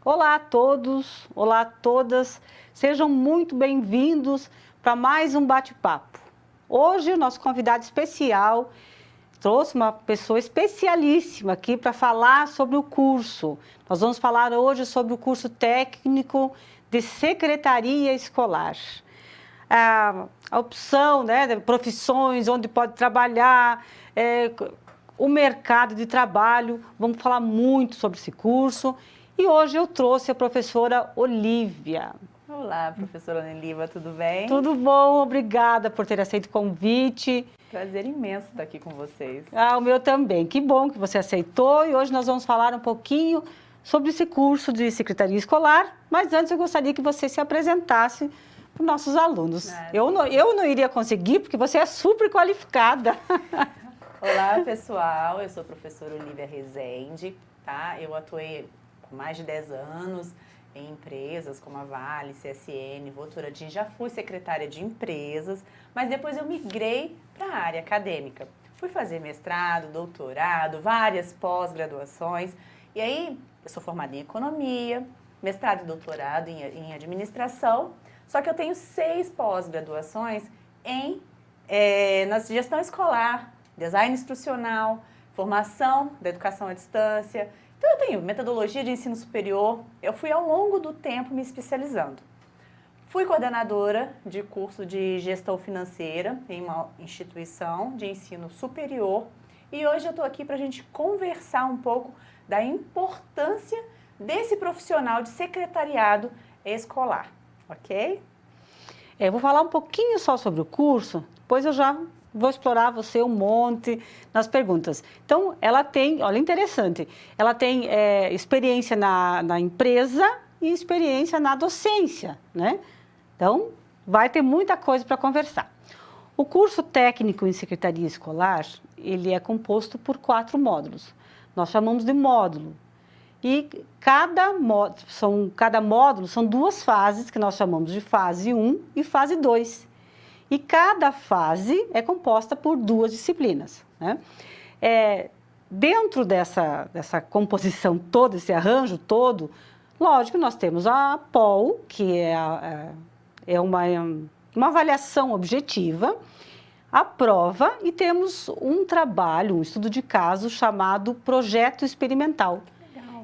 Olá a todos, olá a todas, sejam muito bem-vindos para mais um bate-papo. Hoje o nosso convidado especial trouxe uma pessoa especialíssima aqui para falar sobre o curso. Nós vamos falar hoje sobre o curso técnico de secretaria escolar. A opção, né, de profissões, onde pode trabalhar, o mercado de trabalho, vamos falar muito sobre esse curso. E hoje eu trouxe a professora Olívia. Olá, professora Olívia, tudo bem? Tudo bom, obrigada por ter aceito o convite. Prazer imenso estar aqui com vocês. O meu também. Que bom que você aceitou e hoje nós vamos falar um pouquinho sobre esse curso de secretaria escolar, mas antes eu gostaria que você se apresentasse para os nossos alunos. Eu não iria conseguir porque você é super qualificada. Olá, pessoal, eu sou a professora Olívia Rezende, tá? Eu atuei por mais de 10 anos em empresas como a Vale, CSN, Votorantim, já fui secretária de empresas, mas depois eu migrei para a área acadêmica. Fui fazer mestrado, doutorado, várias pós-graduações, e aí eu sou formada em economia, mestrado e doutorado em administração, só que eu tenho 6 pós-graduações na gestão escolar, design instrucional, formação da educação à distância. Então, eu tenho metodologia de ensino superior. Eu fui, ao longo do tempo, me especializando. Fui coordenadora de curso de gestão financeira em uma instituição de ensino superior. E hoje eu estou aqui para a gente conversar um pouco da importância desse profissional de secretariado escolar. Ok? Eu vou falar um pouquinho só sobre o curso, depois eu já vou explorar você um monte nas perguntas. Então, ela tem, olha, interessante, ela tem experiência na empresa e experiência na docência, né? Então, vai ter muita coisa para conversar. O curso técnico em secretaria escolar, ele é composto por 4 módulos. Nós chamamos de módulo. E cada módulo são 2 fases, que nós chamamos de fase 1 e fase 2. E cada fase é composta por 2 disciplinas, né? Dentro dessa composição toda, esse arranjo todo, lógico, nós temos a POL, que é uma avaliação objetiva, a prova, e temos um trabalho, um estudo de caso chamado projeto experimental,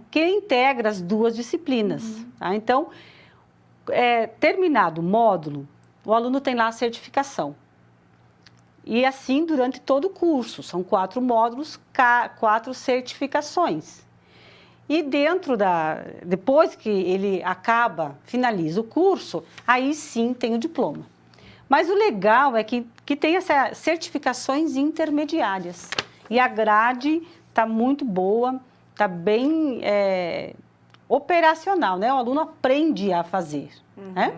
que integra as 2 disciplinas. Tá? Então, terminado o módulo, o aluno tem lá a certificação. E assim durante todo o curso. São 4 módulos, 4 certificações. E depois que ele finaliza o curso, aí sim tem o diploma. Mas o legal é que tem essas certificações intermediárias. E a grade está muito boa, está bem operacional, né? O aluno aprende a fazer, né?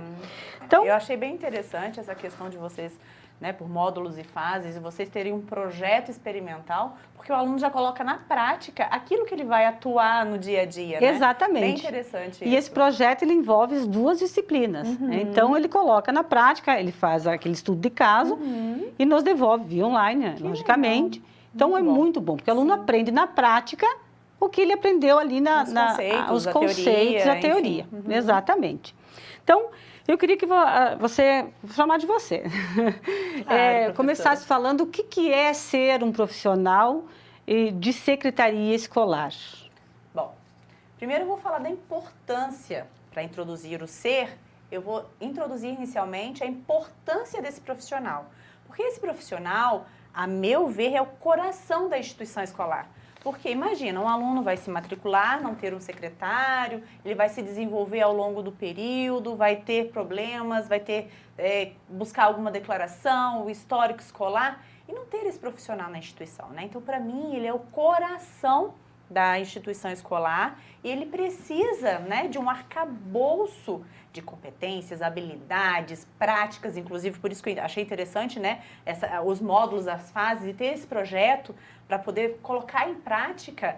Então, eu achei bem interessante essa questão de vocês, né, por módulos e fases, e vocês terem um projeto experimental, porque o aluno já coloca na prática aquilo que ele vai atuar no dia a dia, né? Exatamente. Bem interessante E esse projeto, ele envolve as 2 disciplinas. Né? Então, ele coloca na prática, ele faz aquele estudo de caso e nos devolve via online, logicamente. Legal. Então, é muito bom, porque o aluno aprende na prática o que ele aprendeu ali os conceitos, a teoria. Exatamente. Então, eu queria que vou chamar de você, começasse falando o que é ser um profissional de secretaria escolar. Bom, primeiro eu vou falar da importância, para introduzir o ser, eu vou introduzir inicialmente a importância desse profissional. Porque esse profissional, a meu ver, é o coração da instituição escolar. Porque imagina, um aluno vai se matricular, não ter um secretário, ele vai se desenvolver ao longo do período, vai ter problemas, vai ter buscar alguma declaração, o histórico escolar, e não ter esse profissional na instituição, né? Então, para mim, ele é o coração da instituição escolar e ele precisa, né, de um arcabouço de competências, habilidades, práticas, inclusive por isso que eu achei interessante, né, os módulos, as fases e ter esse projeto para poder colocar em prática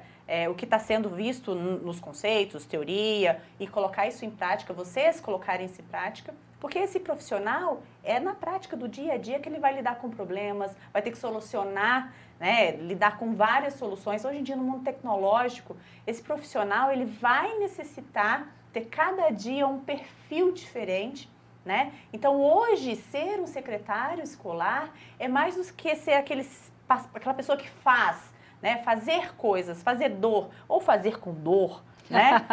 o que está sendo visto nos conceitos, teoria, e colocar isso em prática, vocês colocarem isso em prática, porque esse profissional é na prática do dia a dia que ele vai lidar com problemas, vai ter que solucionar né, lidar com várias soluções. Hoje em dia, no mundo tecnológico, esse profissional ele vai necessitar ter cada dia um perfil diferente, né? Então, hoje, ser um secretário escolar é mais do que ser aquela pessoa que faz, né? Fazer coisas, fazer dor ou fazer com dor, né?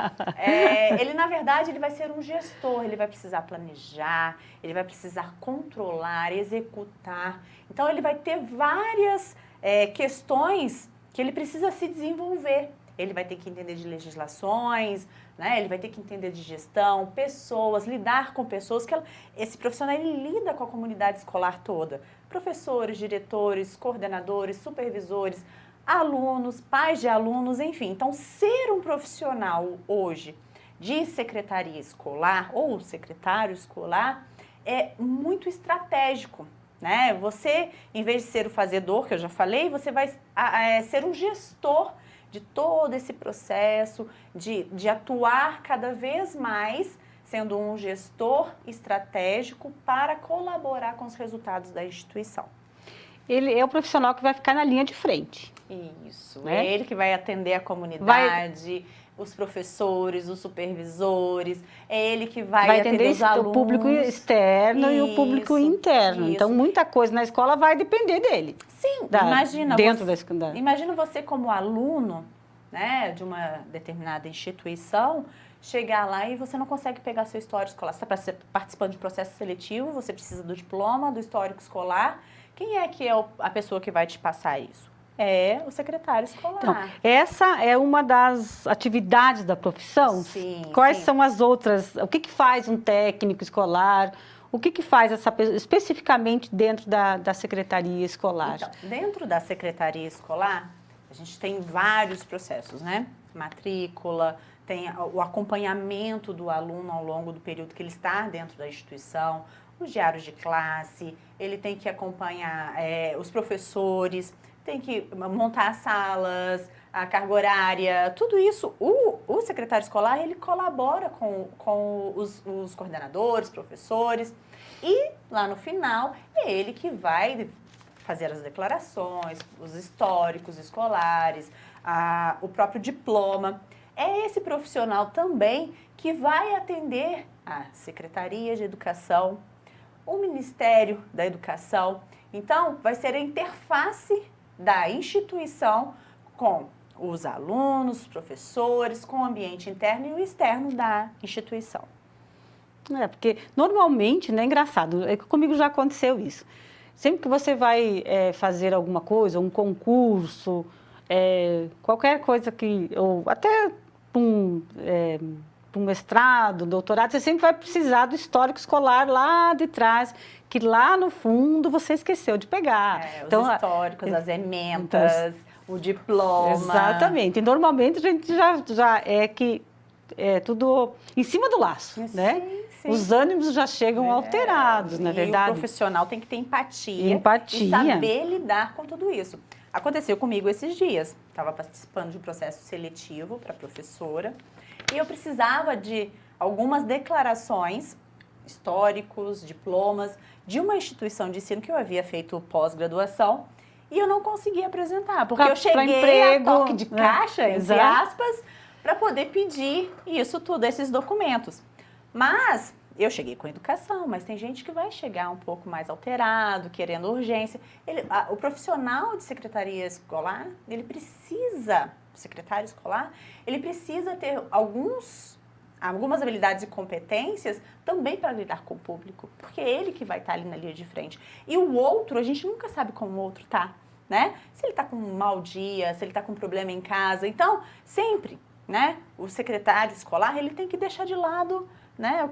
Ele, na verdade, ele vai ser um gestor, ele vai precisar planejar, ele vai precisar controlar, executar. Então, ele vai ter várias questões que ele precisa se desenvolver. Ele vai ter que entender de legislações, né? Ele vai ter que entender de gestão, pessoas, lidar com pessoas. Esse profissional ele lida com a comunidade escolar toda. Professores, diretores, coordenadores, supervisores, alunos, pais de alunos, enfim. Então, ser um profissional hoje de secretaria escolar ou secretário escolar é muito estratégico, né? Você, em vez de ser o fazedor, que eu já falei, você vai ser um gestor de todo esse processo, de atuar cada vez mais sendo um gestor estratégico para colaborar com os resultados da instituição. Ele é o profissional que vai ficar na linha de frente. Isso, né? É ele que vai atender a comunidade, os professores, os supervisores, é ele que vai atender os alunos. O público externo e o público interno. Isso. Então, muita coisa na escola vai depender dele. Sim, imagina você como aluno, né, de uma determinada instituição, chegar lá e você não consegue pegar seu histórico escolar. Você está participando de processo seletivo, você precisa do diploma, do histórico escolar. Quem é que é a pessoa que vai te passar isso? É o secretário escolar. Então, essa é uma das atividades da profissão? Sim. Quais são as outras? O que faz um técnico escolar? O que faz essa pessoa, especificamente dentro da secretaria escolar? Então, dentro da secretaria escolar, a gente tem vários processos, né? Matrícula, tem o acompanhamento do aluno ao longo do período que ele está dentro da instituição, os diários de classe, ele tem que acompanhar os professores, tem que montar as salas, a carga horária, tudo isso. O secretário escolar, ele colabora com os coordenadores, professores, e lá no final é ele que vai fazer as declarações, os históricos escolares, o próprio diploma. É esse profissional também que vai atender a Secretaria de Educação, o Ministério da Educação. Então, vai ser a interface da instituição com os alunos, os professores, com o ambiente interno e o externo da instituição. Porque normalmente, né, engraçado, comigo já aconteceu isso. Sempre que você vai fazer alguma coisa, um concurso, qualquer coisa ou até um mestrado, doutorado, você sempre vai precisar do histórico escolar lá de trás, que lá no fundo você esqueceu de pegar. Os históricos, as ementas, o diploma. Exatamente. E normalmente a gente já tudo em cima do laço, né? Sim. Os ânimos já chegam alterados, na verdade. E o profissional tem que ter empatia. E saber lidar com tudo isso. Aconteceu comigo esses dias. Estava participando de um processo seletivo para professora e eu precisava de algumas declarações, históricos, diplomas, de uma instituição de ensino que eu havia feito pós-graduação e eu não conseguia apresentar, porque eu cheguei a toque de caixa, entre aspas, para poder pedir isso tudo, esses documentos. Mas eu cheguei com educação, mas tem gente que vai chegar um pouco mais alterado, querendo urgência. O profissional de secretaria escolar, o secretário escolar, ele precisa ter algumas habilidades e competências também para lidar com o público, porque é ele que vai estar ali na linha de frente. E o outro, a gente nunca sabe como o outro está, né? Se ele está com um mau dia, se ele está com um problema em casa. Então, sempre, né, o secretário escolar, ele tem que deixar de lado, né,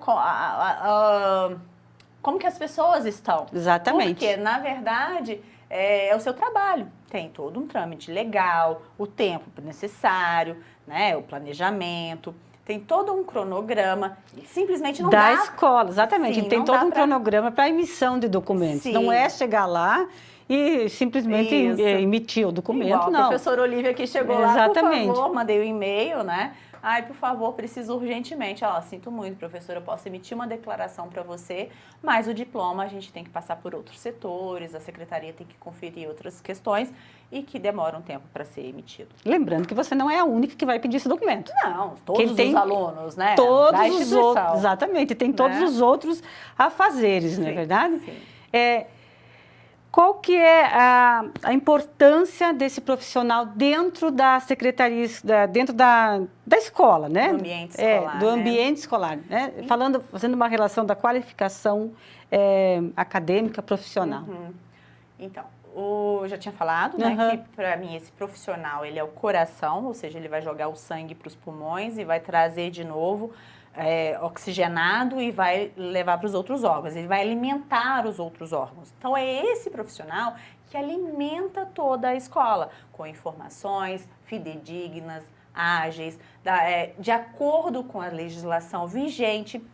como que as pessoas estão. Exatamente. Porque, na verdade, é o seu trabalho. Tem todo um trâmite legal, o tempo necessário, né, o planejamento, tem todo um cronograma. Simplesmente não dá. Da escola, exatamente. Sim, tem todo um cronograma para emissão de documentos. Sim. Não é chegar lá e simplesmente emitir o documento, igual, não. A professora Olivia que chegou lá, por favor, mandei o e-mail, né? Ai, por favor, preciso urgentemente. Ela, sinto muito, professora, eu posso emitir uma declaração para você, mas o diploma a gente tem que passar por outros setores, a secretaria tem que conferir outras questões e que demoram tempo para ser emitido. Lembrando que você não é a única que vai pedir esse documento. Não, todos os alunos, né? Todos os outros, exatamente, tem todos os outros afazeres, não é verdade? Sim. Qual que é a importância desse profissional dentro da secretaria, dentro da escola, né? Do ambiente escolar. Do ambiente escolar, né? Fazendo uma relação da qualificação acadêmica profissional. Então, eu já tinha falado, né, que para mim esse profissional, ele é o coração, ou seja, ele vai jogar o sangue para os pulmões e vai trazer de novo oxigenado e vai levar para os outros órgãos, ele vai alimentar os outros órgãos. Então, é esse profissional que alimenta toda a escola, com informações fidedignas, ágeis, de acordo com a legislação vigente,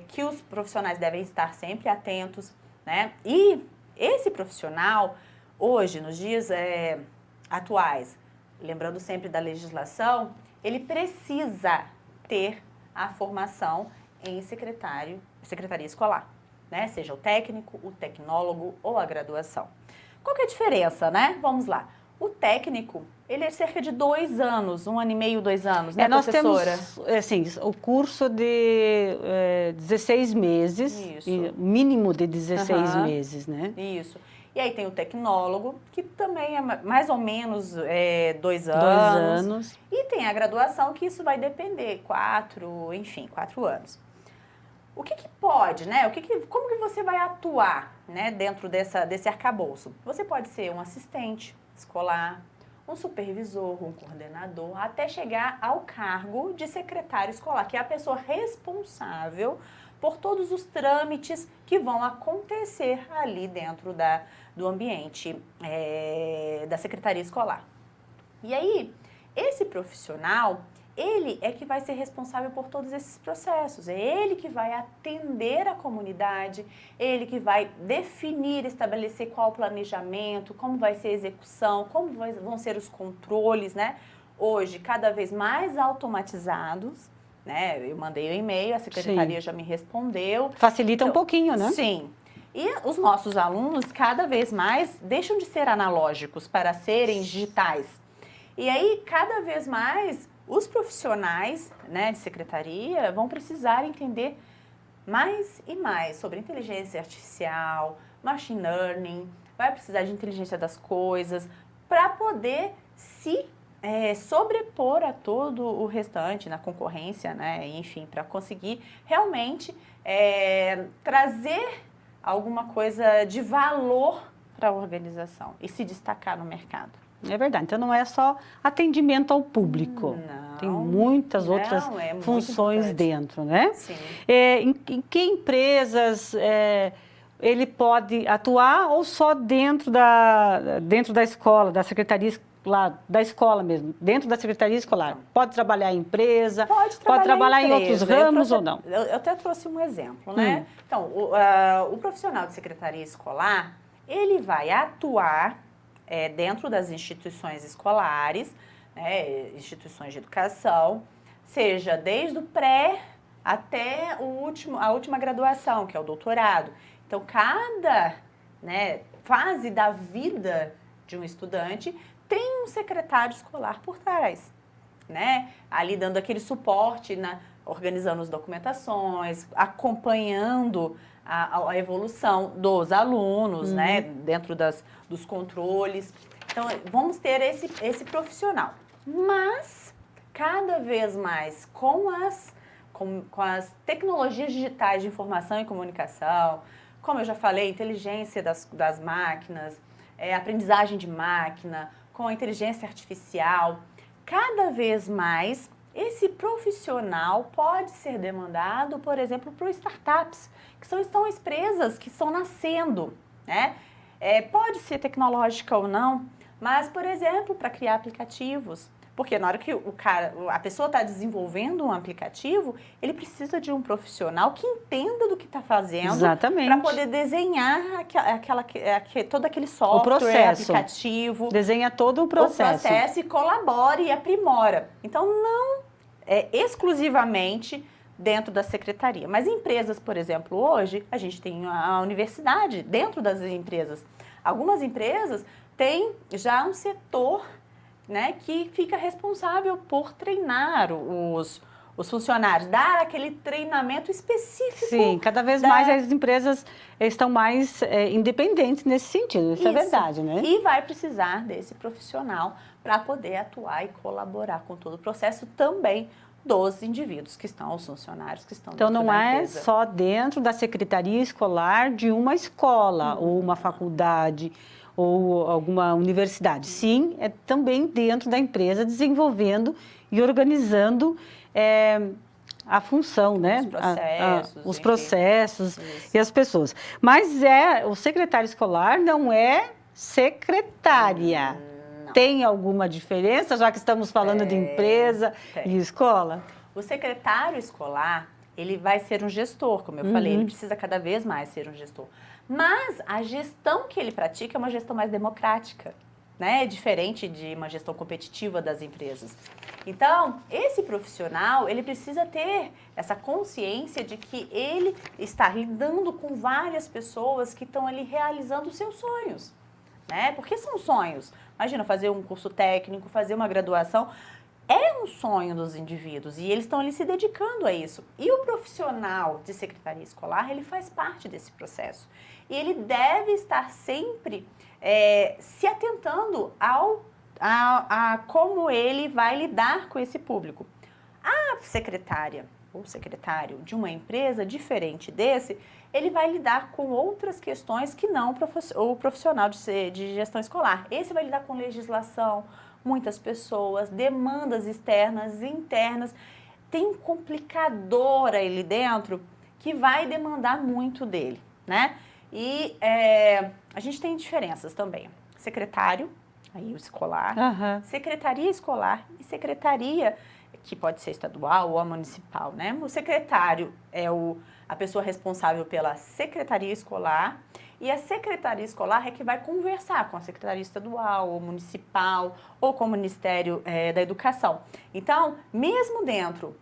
que os profissionais devem estar sempre atentos, né? E esse profissional, hoje, nos dias atuais, lembrando sempre da legislação, ele precisa ter a formação em secretaria escolar, né? Seja o técnico, o tecnólogo ou a graduação. Qual que é a diferença, né? Vamos lá. O técnico, ele é cerca de 2 anos, 1 ano e meio, 2 anos, né, professora? Nós temos, assim, o curso de 16 meses, mínimo de 16 meses, né? Isso. E aí tem o tecnólogo, que também é mais ou menos 2 anos. 2 anos. E tem a graduação, que isso vai depender, 4 anos. O que pode, né? Como que você vai atuar, né, dentro desse arcabouço? Você pode ser um assistente escolar, um supervisor, um coordenador, até chegar ao cargo de secretário escolar, que é a pessoa responsável por todos os trâmites que vão acontecer ali dentro do ambiente da secretaria escolar. E aí, esse profissional, ele é que vai ser responsável por todos esses processos, é ele que vai atender a comunidade, ele que vai definir, estabelecer qual o planejamento, como vai ser a execução, como vão ser os controles, né? Hoje, cada vez mais automatizados, né? Eu mandei o e-mail, a secretaria já me respondeu. Facilita um pouquinho, né? Sim. E os nossos alunos, cada vez mais, deixam de ser analógicos para serem digitais. E aí, cada vez mais, os profissionais, né, de secretaria vão precisar entender mais e mais sobre inteligência artificial, machine learning, vai precisar de inteligência das coisas, para poder se sobrepor a todo o restante na concorrência, né? Enfim, para conseguir realmente trazer alguma coisa de valor para a organização e se destacar no mercado. É verdade. Então, não é só atendimento ao público. Não. Tem muitas outras funções dentro, né? Sim. Em que empresas ele pode atuar ou só dentro da escola, da secretaria lá, da escola mesmo, dentro da secretaria escolar? Pode trabalhar em empresa? Pode trabalhar em outros ramos ou não? Eu até trouxe um exemplo, né? Então, o profissional de secretaria escolar, ele vai atuar dentro das instituições escolares, né, instituições de educação, seja desde o pré até a última graduação, que é o doutorado. Então, cada fase da vida de um estudante tem um secretário escolar por trás, né? Ali dando aquele suporte, organizando as documentações, acompanhando a evolução dos alunos, né? Dentro dos controles. Então, vamos ter esse profissional. Mas, cada vez mais, com as tecnologias digitais de informação e comunicação, como eu já falei, inteligência das máquinas, aprendizagem de máquina, com a inteligência artificial, cada vez mais esse profissional pode ser demandado, por exemplo, por startups, que são empresas que estão nascendo, né? Pode ser tecnológica ou não, mas, por exemplo, para criar aplicativos, Porque na hora que a pessoa está desenvolvendo um aplicativo, ele precisa de um profissional que entenda do que está fazendo para poder desenhar todo aquele software, aplicativo. Desenha todo o processo. E colabora e aprimora. Então, não é exclusivamente dentro da secretaria. Mas empresas, por exemplo, hoje, a gente tem a universidade dentro das empresas. Algumas empresas têm já um setor, né, que fica responsável por treinar os funcionários, dar aquele treinamento específico. Sim, cada vez mais as empresas estão mais independentes nesse sentido, isso é verdade, né? E vai precisar desse profissional para poder atuar e colaborar com todo o processo também dos indivíduos que estão, os funcionários que estão dentro da empresa. Então não é só dentro da secretaria escolar de uma escola ou uma faculdade ou alguma universidade. Sim, é também dentro da empresa, desenvolvendo e organizando a função, né? Os processos e as pessoas. Mas o secretário escolar não é secretária. Não. Tem alguma diferença, já que estamos falando de empresa e escola? O secretário escolar, ele vai ser um gestor, como eu falei, ele precisa cada vez mais ser um gestor. Mas a gestão que ele pratica é uma gestão mais democrática, né? É diferente de uma gestão competitiva das empresas. Então, esse profissional, ele precisa ter essa consciência de que ele está lidando com várias pessoas que estão ali realizando os seus sonhos, né? Porque são sonhos. Imagina, fazer um curso técnico, fazer uma graduação, é um sonho dos indivíduos e eles estão ali se dedicando a isso. E o profissional de secretaria escolar, ele faz parte desse processo. E ele deve estar sempre se atentando a como ele vai lidar com esse público. A secretária ou secretário de uma empresa diferente desse, ele vai lidar com outras questões que não o profissional de gestão escolar. Esse vai lidar com legislação, muitas pessoas, demandas externas, internas. Tem um complicador ali dentro que vai demandar muito dele, né? E a gente tem diferenças também. Secretário, aí o escolar, secretaria escolar e secretaria, que pode ser estadual ou a municipal, né? O secretário é a pessoa responsável pela secretaria escolar e a secretaria escolar é que vai conversar com a secretaria estadual ou municipal ou com o Ministério da Educação. Então, mesmo dentro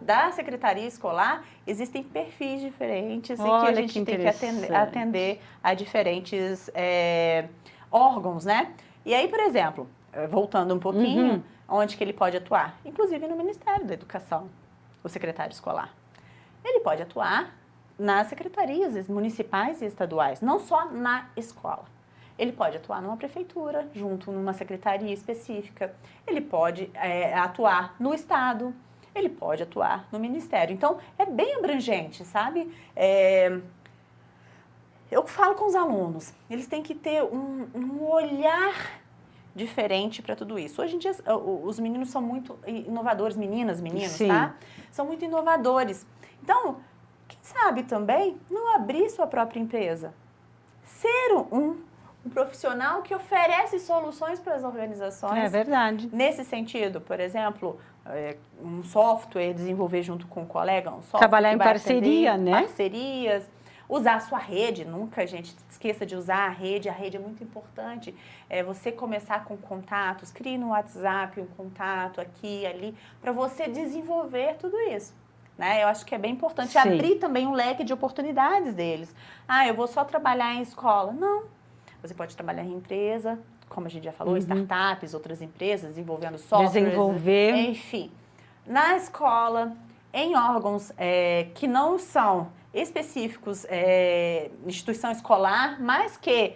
da secretaria escolar, existem perfis diferentes e que a gente tem que atender a diferentes órgãos, né? E aí, por exemplo, voltando um pouquinho, onde que ele pode atuar? Inclusive no Ministério da Educação, o secretário escolar. Ele pode atuar nas secretarias municipais e estaduais, não só na escola. Ele pode atuar numa prefeitura, junto numa secretaria específica. Ele pode atuar no Estado. Ele pode atuar no Ministério. Então, é bem abrangente, sabe? Eu falo com os alunos, eles têm que ter um olhar diferente para tudo isso. Hoje em dia, os meninos são muito inovadores, meninos, tá? São muito inovadores. Então, quem sabe também não abrir sua própria empresa. Ser um profissional que oferece soluções para as organizações. É verdade. Nesse sentido, por exemplo, um software, desenvolver junto com um colega, um software. Trabalhar em parceria, né? Parcerias. Usar a sua rede, nunca, gente, esqueça de usar a rede é muito importante. Você começar com contatos, crie no WhatsApp um contato aqui, ali, para você desenvolver tudo isso. Né? Eu acho que é bem importante abrir também um leque de oportunidades deles. Eu vou só trabalhar em escola. Não, você pode trabalhar em empresa, como a gente já falou, startups, outras empresas, desenvolvendo softwares. Enfim, na escola, em órgãos que não são específicos, instituição escolar, mas que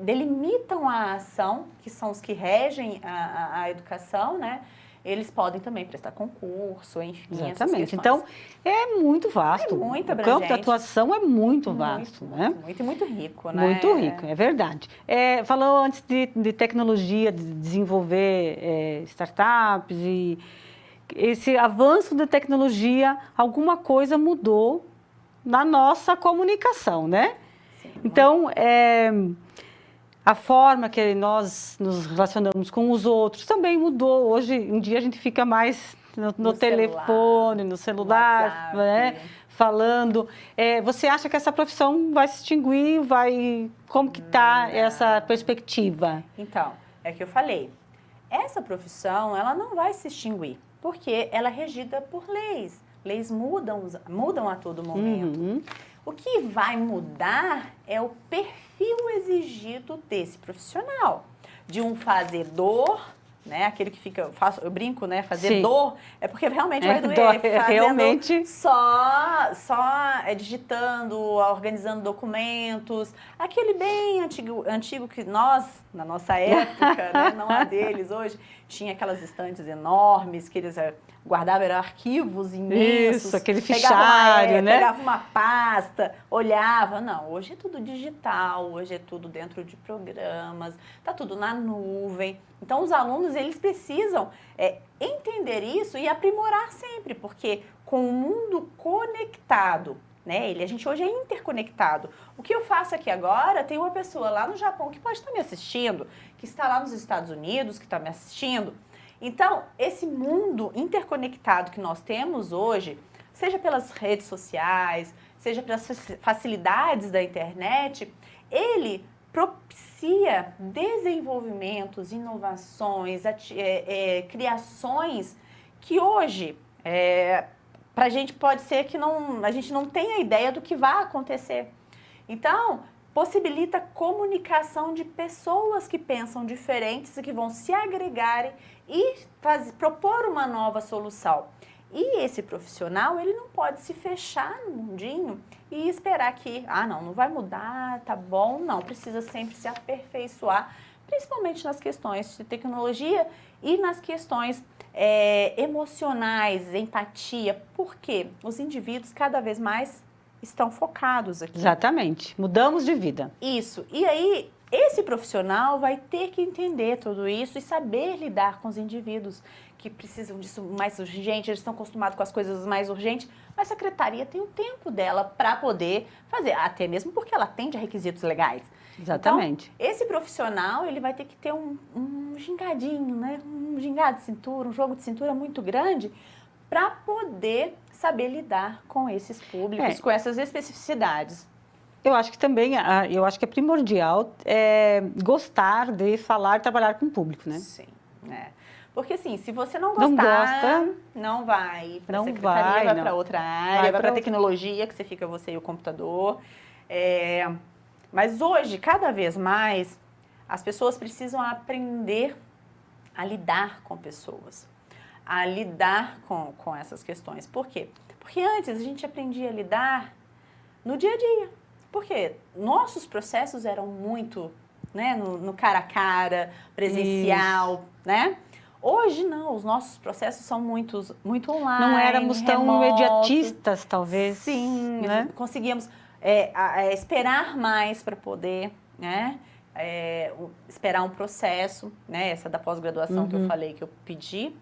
delimitam a ação, que são os que regem a educação, né? Eles podem também prestar concurso, enfim. Exatamente. Então, é muito vasto. É muito abrangente. O campo da atuação é muito vasto, né? Muito rico, né? Muito rico, é verdade. Falou antes de tecnologia, de desenvolver startups e esse avanço da tecnologia, alguma coisa mudou na nossa comunicação, né? Sim. Então, A forma que nós nos relacionamos com os outros também mudou. Hoje em dia a gente fica mais no telefone, no celular, né, falando. Você acha que essa profissão vai se extinguir? Como que está essa perspectiva? Então, é o que eu falei. Essa profissão, ela não vai se extinguir, porque ela é regida por leis. Leis mudam a todo momento. Uhum. O que vai mudar é o perfil exigido desse profissional. De um fazedor, né? Aquele que fica, eu brinco, né? Fazedor, é porque realmente vai doer. Realmente. Só digitando, organizando documentos. Aquele bem antigo que nós, na nossa época, né? Não a deles hoje, tinha aquelas estantes enormes que eles guardavam, eram arquivos imensos. Isso, aquele fichário, né? Pegava uma pasta, olhava. Não, hoje é tudo digital, hoje é tudo dentro de programas, tá tudo na nuvem. Então, os alunos, eles precisam entender isso e aprimorar sempre, porque com o mundo conectado, né? A gente hoje é interconectado. O que eu faço aqui agora, tem uma pessoa lá no Japão que pode estar me assistindo, que está lá nos Estados Unidos, que está me assistindo. Então, esse mundo interconectado que nós temos hoje, seja pelas redes sociais, seja pelas facilidades da internet, ele propicia desenvolvimentos, inovações, criações que hoje, para a gente pode ser que a gente não tenha ideia do que vai acontecer. Então, possibilita comunicação de pessoas que pensam diferentes e que vão se agregarem e propor uma nova solução. E esse profissional, ele não pode se fechar no mundinho e esperar que, não vai mudar, tá bom. Não, precisa sempre se aperfeiçoar, principalmente nas questões de tecnologia e nas questões emocionais, empatia, porque os indivíduos cada vez mais estão focados aqui. Exatamente, mudamos de vida. Isso, e aí esse profissional vai ter que entender tudo isso e saber lidar com os indivíduos que precisam disso mais urgente, eles estão acostumados com as coisas mais urgentes, mas a secretaria tem o tempo dela para poder fazer, até mesmo porque ela atende a requisitos legais. Exatamente. Então, esse profissional, ele vai ter que ter um gingadinho, né? Um gingado de cintura, um jogo de cintura muito grande para poder saber lidar com esses públicos, com essas especificidades. Eu acho que também, eu acho que é primordial gostar de falar, trabalhar com o público, né? Sim, porque assim, se você não gostar, não vai para a secretaria, vai para outra área, vai para a tecnologia, que você fica você e o computador. Mas hoje, cada vez mais, as pessoas precisam aprender a lidar com pessoas, a lidar com essas questões. Por quê? Porque antes a gente aprendia a lidar no dia a dia. Porque nossos processos eram muito, né, no cara a cara, presencial, né? Hoje não, os nossos processos são muito online, não éramos tão imediatistas, talvez. Sim, né? Conseguíamos esperar mais para poder, né, esperar um processo, né? Essa da pós-graduação que eu falei, que eu pedi,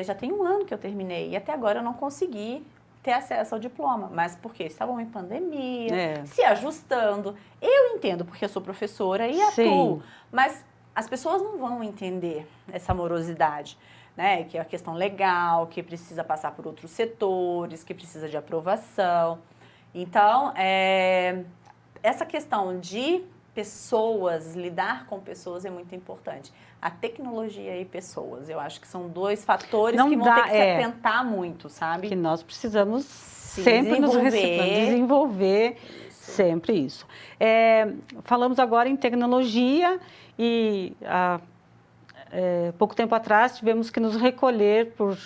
já tem 1 ano que eu terminei e até agora eu não consegui ter acesso ao diploma, mas porque estavam em pandemia, se ajustando. Eu entendo porque eu sou professora e atuo, mas as pessoas não vão entender essa morosidade, né? Que é a questão legal, que precisa passar por outros setores, que precisa de aprovação. Então, essa questão de pessoas, lidar com pessoas é muito importante. A tecnologia e pessoas, eu acho que são 2 fatores que vão ter que se atentar muito, sabe? Que nós precisamos sempre nos desenvolver sempre isso. Falamos agora em tecnologia e pouco tempo atrás tivemos que nos recolher por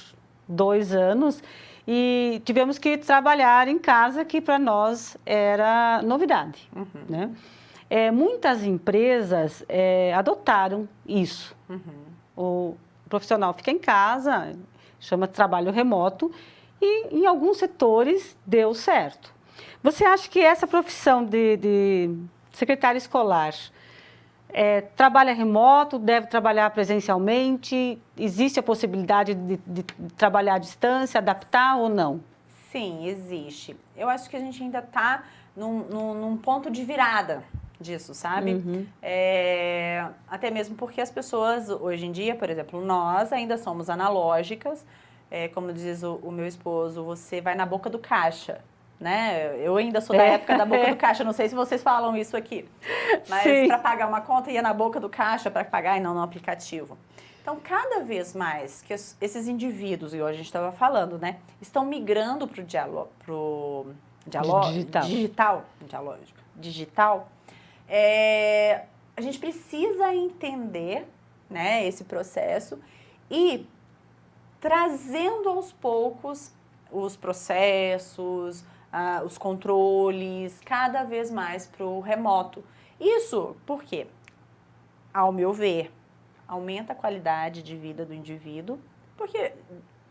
2 anos e tivemos que trabalhar em casa, que para nós era novidade, né? Muitas empresas adotaram isso. O profissional fica em casa, chama de trabalho remoto, e em alguns setores deu certo. Você acha que essa profissão de secretária escolar trabalha remoto, deve trabalhar presencialmente? Existe a possibilidade de trabalhar à distância, adaptar ou não? Sim, existe. Eu acho que a gente ainda está num ponto de virada, disso, sabe? Até mesmo porque as pessoas, hoje em dia, por exemplo, nós ainda somos analógicas. Como diz o meu esposo, você vai na boca do caixa, né? Eu ainda sou da época da boca do caixa, não sei se vocês falam isso aqui. Mas para pagar uma conta, ia na boca do caixa para pagar e não no aplicativo. Então, cada vez mais que esses indivíduos, e hoje a gente estava falando, né, estão migrando para o digital, a gente precisa entender, né, esse processo e trazendo aos poucos os processos, os controles, cada vez mais para o remoto. Isso porque, ao meu ver, aumenta a qualidade de vida do indivíduo, porque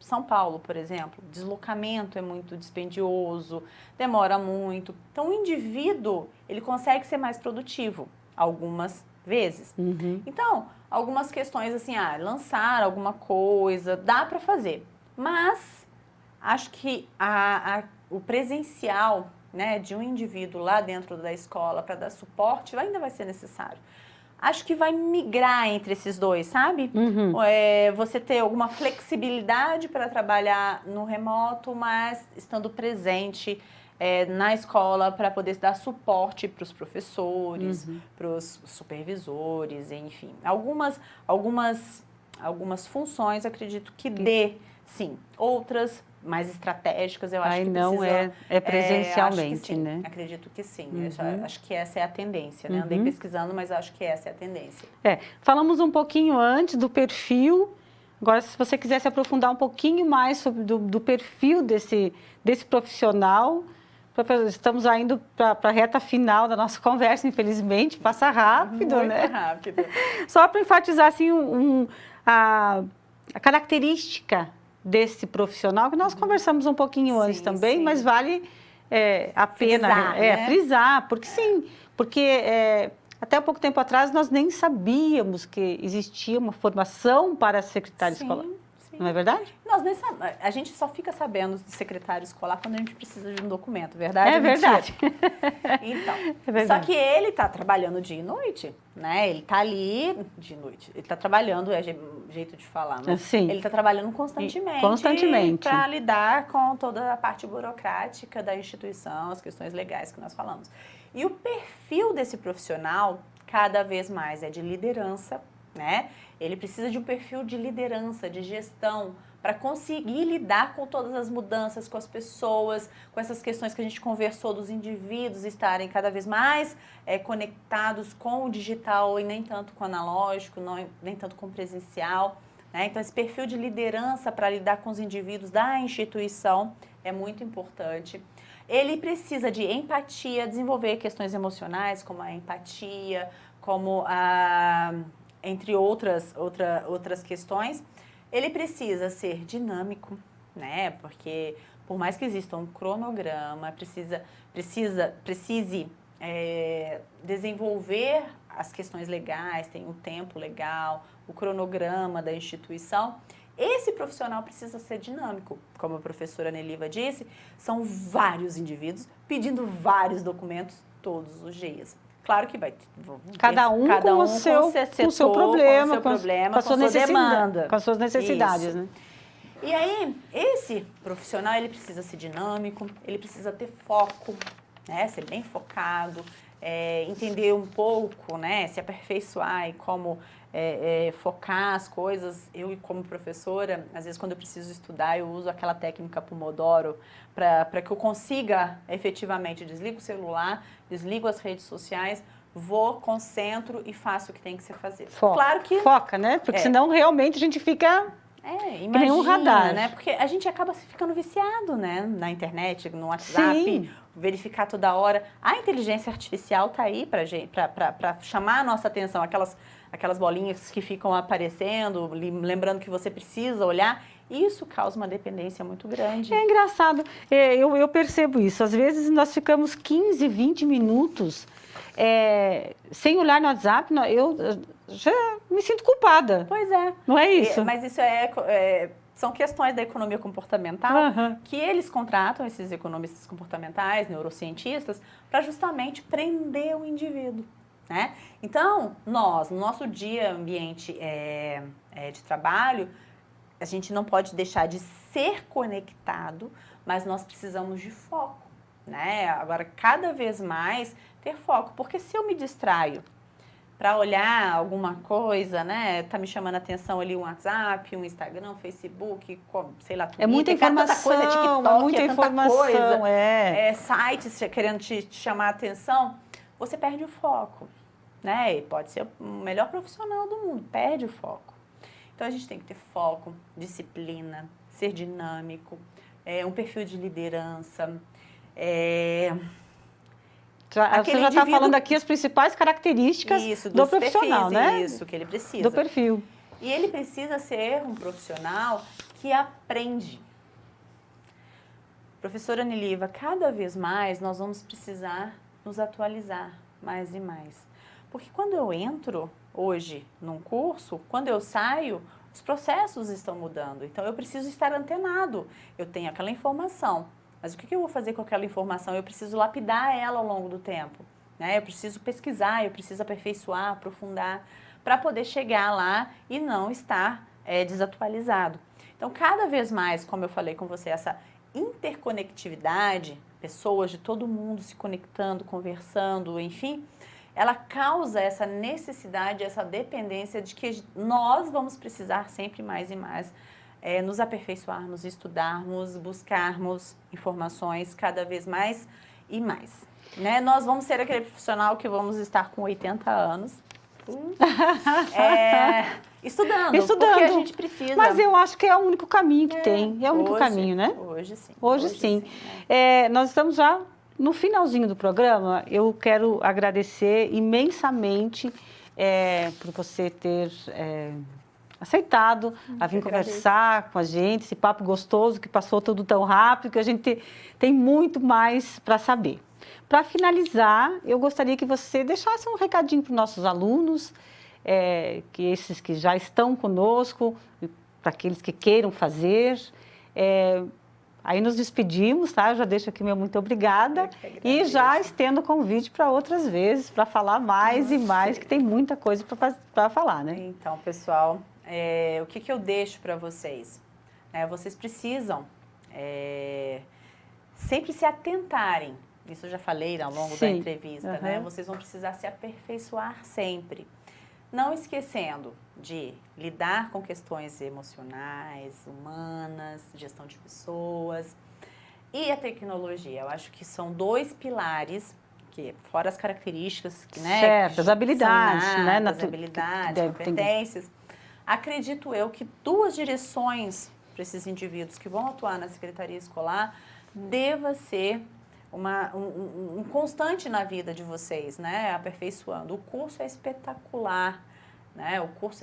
São Paulo, por exemplo, deslocamento é muito dispendioso, demora muito. Então, o indivíduo, ele consegue ser mais produtivo algumas vezes. Então, algumas questões assim, lançar alguma coisa, dá para fazer. Mas, acho que o presencial, né, de um indivíduo lá dentro da escola para dar suporte ainda vai ser necessário. Acho que vai migrar entre esses dois, sabe? Você ter alguma flexibilidade para trabalhar no remoto, mas estando presente na escola para poder dar suporte para os professores, para os supervisores, enfim. Algumas funções, acredito que dê, sim. Outras mais estratégicas, eu acho que não precisa... é presencialmente, acho que sim, né? Acredito que sim. Acho que essa é a tendência, né? Andei pesquisando, mas acho que essa é a tendência. Falamos um pouquinho antes do perfil. Agora, se você quiser se aprofundar um pouquinho mais sobre do perfil desse profissional, estamos indo para a reta final da nossa conversa, infelizmente, passa rápido, Muito né? rápido. Só para enfatizar assim, a característica desse profissional, que nós conversamos um pouquinho antes também, mas vale a pena frisar, né? Frisar, porque até há pouco tempo atrás nós nem sabíamos que existia uma formação para secretário escolar. Não é verdade? Nós nem sabemos. A gente só fica sabendo de secretário escolar quando a gente precisa de um documento, verdade? É verdade. Então, verdade. Só que ele está trabalhando dia e noite, né? Ele está ali de noite. Ele está trabalhando, jeito de falar, mas ele está trabalhando constantemente para lidar com toda a parte burocrática da instituição, as questões legais que nós falamos. E o perfil desse profissional, cada vez mais, é de liderança, né? Ele precisa de um perfil de liderança, de gestão, para conseguir lidar com todas as mudanças, com as pessoas, com essas questões que a gente conversou dos indivíduos estarem cada vez mais conectados com o digital e nem tanto com o analógico, nem tanto com o presencial, né? Então, esse perfil de liderança para lidar com os indivíduos da instituição é muito importante. Ele precisa de empatia, desenvolver questões emocionais, como a empatia, como entre outras questões. Ele precisa ser dinâmico, né? Porque por mais que exista um cronograma, precise desenvolver as questões legais, tem um tempo legal, o cronograma da instituição. Esse profissional precisa ser dinâmico. Como a professora Neliva disse, são vários indivíduos pedindo vários documentos todos os dias. Claro que vai ter cada um com o seu problema, com a sua demanda, com as suas necessidades, né? E aí, esse profissional, ele precisa ser dinâmico, ele precisa ter foco, né? Ser bem focado, entender um pouco, né? Se aperfeiçoar e como focar as coisas. Eu, como professora, às vezes quando eu preciso estudar, eu uso aquela técnica Pomodoro para que eu consiga efetivamente desligo o celular, desligo as redes sociais, vou, concentro e faço o que tem que ser fazer. Claro que foca, né? Porque senão realmente a gente fica imagina, que nem um radar, né? Porque a gente acaba ficando viciado, né? Na internet, no WhatsApp, verificar toda hora. A inteligência artificial está aí para chamar a nossa atenção, aquelas bolinhas que ficam aparecendo, lembrando que você precisa olhar. Isso causa uma dependência muito grande. É engraçado, eu percebo isso. Às vezes nós ficamos 15, 20 minutos sem olhar no WhatsApp, eu já me sinto culpada. Pois é. Não é isso? Mas isso são questões da economia comportamental que eles contratam, esses economistas comportamentais, neurocientistas, para justamente prender o indivíduo. né? Então, nós, no nosso dia ambiente de trabalho, a gente não pode deixar de ser conectado, mas nós precisamos de foco, né? Agora, cada vez mais, ter foco, porque se eu me distraio para olhar alguma coisa, né? Tá me chamando a atenção ali um WhatsApp, um Instagram, um Facebook, sei lá, Twitter, é muita informação, tanta coisa, TikTok, é muita informação, coisa, sites querendo te chamar a atenção, você perde o foco, né? E pode ser o melhor profissional do mundo, perde o foco. Então, a gente tem que ter foco, disciplina, ser dinâmico, um perfil de liderança, Você já está falando aqui as principais características do profissional, né? Isso, que ele precisa. Do perfil. E ele precisa ser um profissional que aprende. Professora Niliva, cada vez mais nós vamos precisar nos atualizar mais e mais. Porque quando eu entro hoje num curso, quando eu saio, os processos estão mudando. Então, eu preciso estar antenado. Eu tenho aquela informação. Mas o que eu vou fazer com aquela informação? Eu preciso lapidar ela ao longo do tempo, né? Eu preciso pesquisar, eu preciso aperfeiçoar, aprofundar, para poder chegar lá e não estar desatualizado. Então, cada vez mais, como eu falei com você, essa interconectividade, pessoas de todo mundo se conectando, conversando, enfim, ela causa essa necessidade, essa dependência de que nós vamos precisar sempre mais e mais nos aperfeiçoarmos, estudarmos, buscarmos informações cada vez mais e mais. Né? Nós vamos ser aquele profissional que vamos estar com 80 anos estudando, porque a gente precisa. Mas eu acho que é o único caminho que tem, é o único caminho, né? Hoje sim. Hoje sim. Né? Nós estamos já no finalzinho do programa. Eu quero agradecer imensamente por você ter aceitado a vir conversar com a gente, esse papo gostoso que passou tudo tão rápido, que a gente tem muito mais para saber. Para finalizar, eu gostaria que você deixasse um recadinho para os nossos alunos, que esses que já estão conosco, para aqueles que queiram fazer. Aí nos despedimos, tá? Eu já deixo aqui meu muito obrigada e já estendo o convite para outras vezes, para falar mais e mais, que tem muita coisa para falar, né? Então, pessoal, o que eu deixo para vocês? Vocês precisam sempre se atentarem, isso eu já falei ao longo da entrevista, né? Vocês vão precisar se aperfeiçoar sempre. Não esquecendo de lidar com questões emocionais, humanas, gestão de pessoas e a tecnologia. Eu acho que são dois pilares, que fora as características, né? Certas habilidades, inatas, né? Habilidades, competências. Acredito eu que duas direções para esses indivíduos que vão atuar na secretaria escolar deva ser um constante na vida de vocês, né? Aperfeiçoando. O curso é espetacular, né? O curso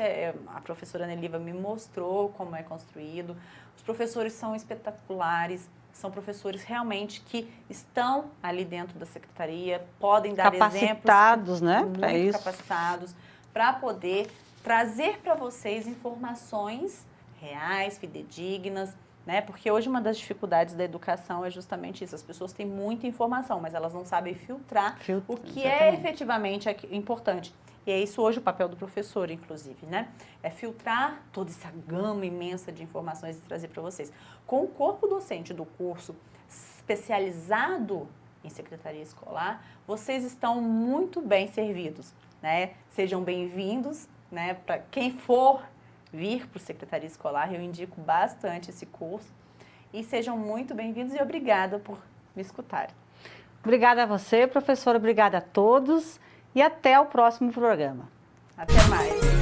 a professora Niliva me mostrou como é construído. Os professores são espetaculares, são professores realmente que estão ali dentro da secretaria, podem dar capacitados, exemplos, né? Muito capacitados, para poder trazer para vocês informações reais, fidedignas, né? Porque hoje uma das dificuldades da educação é justamente isso. As pessoas têm muita informação, mas elas não sabem filtrar o que é efetivamente importante. E é isso hoje o papel do professor, inclusive, né? É filtrar toda essa gama imensa de informações e trazer para vocês. Com o corpo docente do curso especializado em secretaria escolar, vocês estão muito bem servidos, né? Sejam bem-vindos, né? Para quem for vir para o Secretaria Escolar, eu indico bastante esse curso. E sejam muito bem-vindos e obrigada por me escutarem. Obrigada a você, professora, obrigada a todos e até o próximo programa. Até mais.